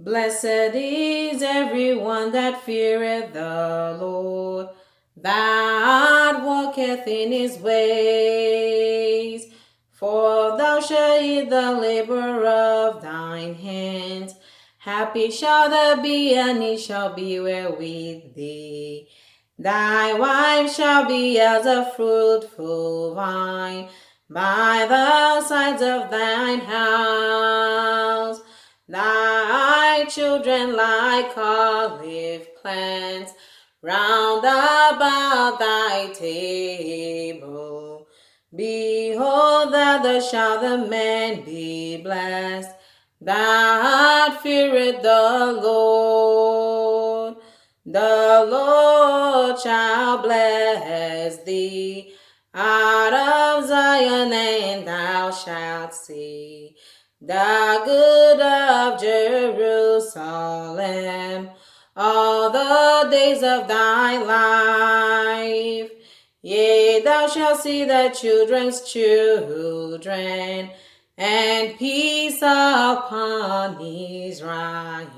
Blessed is everyone that feareth the Lord, that walketh in his ways. For thou shalt eat the labor of thine hands. Happy shall thou be, and he shall be wherewith thee. Thy wife shall be as a fruitful vine by the sides of thine house. Thy children like olive plants round about thy table. Behold, thou shalt the man be blessed that feareth the Lord. The Lord shall bless thee out of Zion, and thou shalt see the good of Jerusalem all the days of thy life. Yea, thou shalt see the children's children, and peace upon Israel.